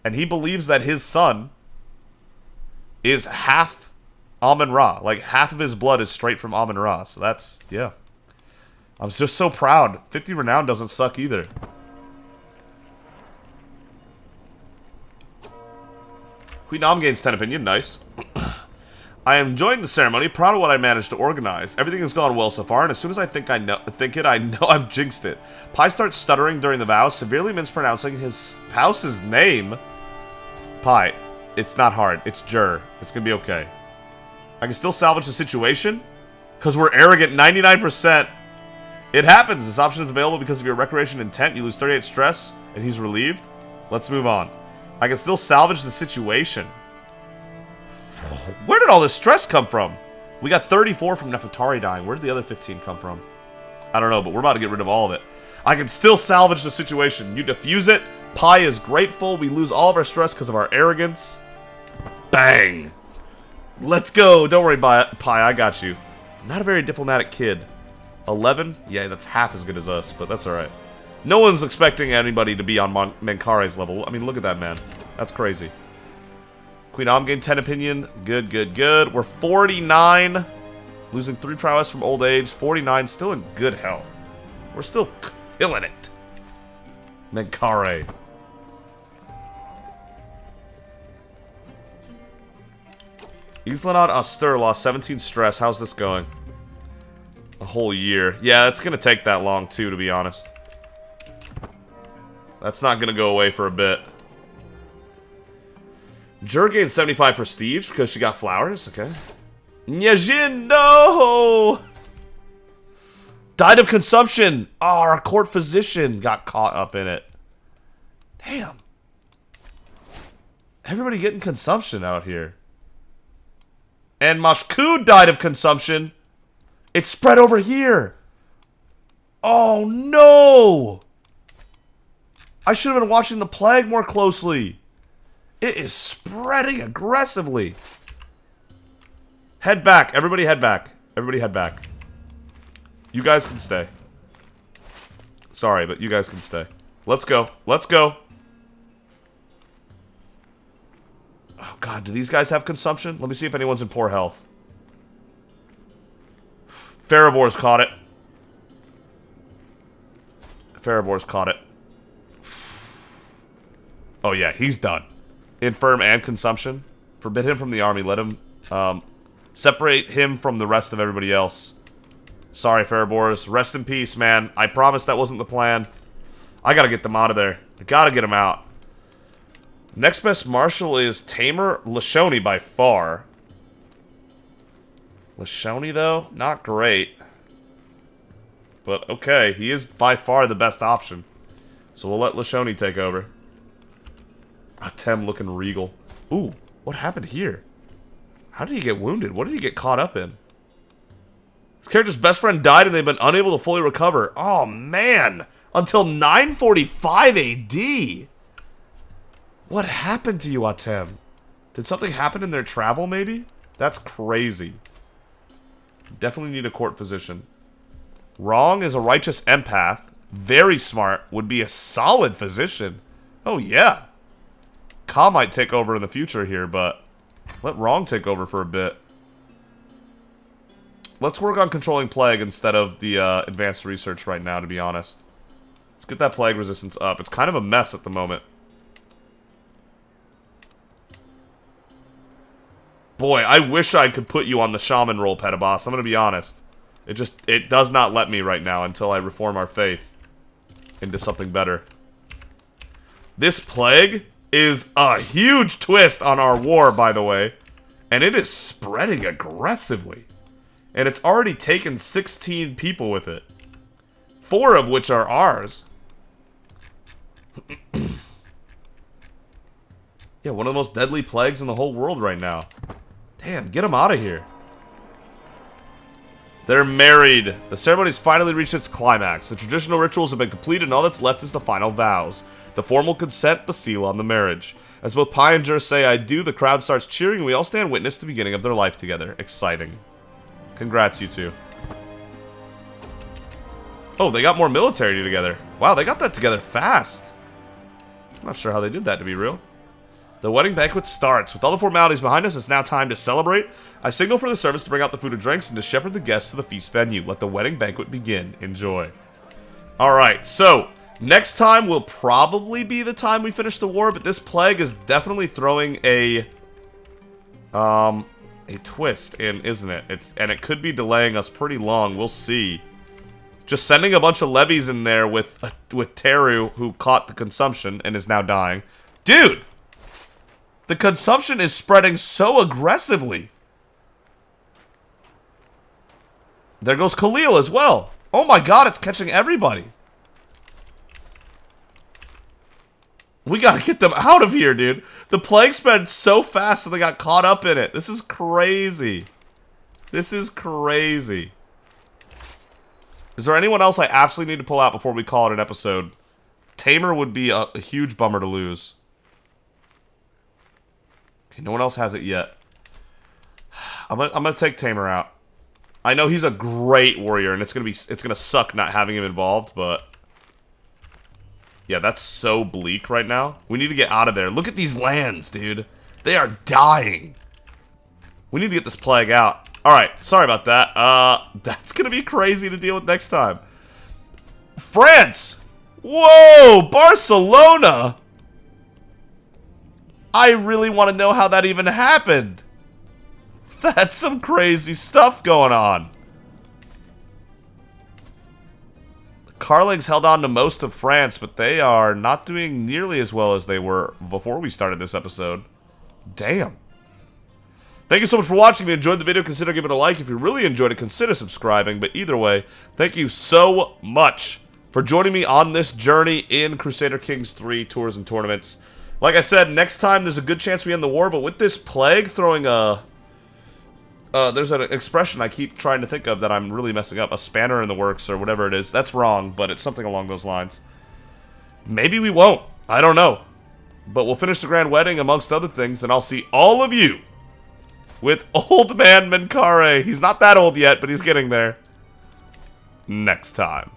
And he believes that his son is half Amun-Ra. Like, half of his blood is straight from Amun-Ra. So that's, yeah. I'm just so proud. 50 renown doesn't suck either. Queen Nam gains 10 opinion. Nice. I am enjoying the ceremony, proud of what I managed to organize. Everything has gone well so far, and as soon as I think I know I've jinxed it. Pai starts stuttering during the vows, severely mispronouncing his spouse's name. Pai, it's not hard. It's Jur. It's gonna be okay. I can still salvage the situation, because we're arrogant 99%. It happens. This option is available because of your recreation intent. You lose 38 stress, and he's relieved. Let's move on. I can still salvage the situation. Where did all this stress come from? We got 34 from Nefertari dying. Where did the other 15 come from? I don't know, but we're about to get rid of all of it. I can still salvage the situation. You defuse it. Pi is grateful. We lose all of our stress because of our arrogance. Bang! Let's go. Don't worry, Pi. I got you. Not a very diplomatic kid. 11? Yeah, that's half as good as us, but that's alright. No one's expecting anybody to be on Menkare's level. I mean, look at that, man. That's crazy. Queen Am gained 10 opinion. Good, good, good. We're 49. Losing 3 prowess from old age. 49, still in good health. We're still killing it. Menkare. Islanad Astur lost 17 stress. How's this going? A whole year. Yeah, it's gonna take that long, too, to be honest. That's not gonna go away for a bit. Jur gained 75 prestige because she got flowers. Okay. Nyajin, no! Died of consumption. Oh, our court physician got caught up in it. Damn. Everybody getting consumption out here. And Mashku died of consumption. It spread over here. Oh, no! I should have been watching the plague more closely. It is spreading aggressively. Head back. Everybody head back. Everybody head back. You guys can stay. Sorry, but you guys can stay. Let's go. Let's go. Oh, God. Do these guys have consumption? Let me see if anyone's in poor health. Faribor's caught it. Faribor's caught it. Oh, yeah. He's done. Infirm and consumption. Forbid him from the army. Let him... separate him from the rest of everybody else. Sorry, Faribor's. Rest in peace, man. I promise that wasn't the plan. I gotta get them out of there. I gotta get them out. Next best marshal is Tamer Lashoni by far. Lashoni, though? Not great. But, okay. He is by far the best option. So we'll let Lashoni take over. Tem looking regal. Ooh, what happened here? How did he get wounded? What did he get caught up in? His character's best friend died and they've been unable to fully recover. Oh, man. Until 945 AD. What happened to you, Atem? Did something happen in their travel, maybe? That's crazy. Definitely need a court physician. Wrong is a righteous empath. Very smart. Would be a solid physician. Oh, yeah. Ka might take over in the future here, but... let Wrong take over for a bit. Let's work on controlling plague instead of the advanced research right now, to be honest. Let's get that plague resistance up. It's kind of a mess at the moment. Boy, I wish I could put you on the shaman role, Petaboss. I'm gonna be honest. It does not let me right now until I reform our faith into something better. This plague is a huge twist on our war, by the way. And it is spreading aggressively. And it's already taken 16 people with it. 4 of which are ours. Yeah, one of the most deadly plagues in the whole world right now. Damn, get them out of here. They're married. The ceremony's finally reached its climax. The traditional rituals have been completed and all that's left is the final vows. The formal consent, the seal on the marriage. As both Pi and Jur say I do, the crowd starts cheering and we all stand witness to the beginning of their life together. Exciting. Congrats, you two. Oh, they got more military together. Wow, they got that together fast. I'm not sure how they did that, to be real. The wedding banquet starts. With all the formalities behind us, it's now time to celebrate. I signal for the servants to bring out the food and drinks and to shepherd the guests to the feast venue. Let the wedding banquet begin. Enjoy. Alright, so... next time will probably be the time we finish the war, but this plague is definitely throwing a twist in, isn't it? And it could be delaying us pretty long. We'll see. Just sending a bunch of levies in there with Teru, who caught the consumption and is now dying. Dude! The consumption is spreading so aggressively. There goes Khalil as well. Oh my god, it's catching everybody. We gotta get them out of here, dude. The plague spread so fast that they got caught up in it. This is crazy. This is crazy. Is there anyone else I absolutely need to pull out before we call it an episode? Tamer would be a huge bummer to lose. Okay, no one else has it yet. I'm gonna take Tamer out. I know he's a great warrior, and it's gonna suck not having him involved, but yeah, that's so bleak right now. We need to get out of there. Look at these lands, dude. They are dying. We need to get this plague out. Alright, sorry about that. That's gonna be crazy to deal with next time. France! Whoa! Barcelona! I really want to know how that even happened. That's some crazy stuff going on. Carlings held on to most of France, but they are not doing nearly as well as they were before we started this episode. Damn. Thank you so much for watching. If you enjoyed the video, consider giving it a like. If you really enjoyed it, consider subscribing. But either way, thank you so much for joining me on this journey in Crusader Kings 3 Tours and Tournaments. Like I said, next time there's a good chance we end the war, but with this plague throwing a... there's an expression I keep trying to think of that I'm really messing up. A spanner in the works or whatever it is. That's wrong, but it's something along those lines. Maybe we won't. I don't know. But we'll finish the Grand Wedding amongst other things, and I'll see all of you with Old Man Minkare. He's not that old yet, but he's getting there. Next time.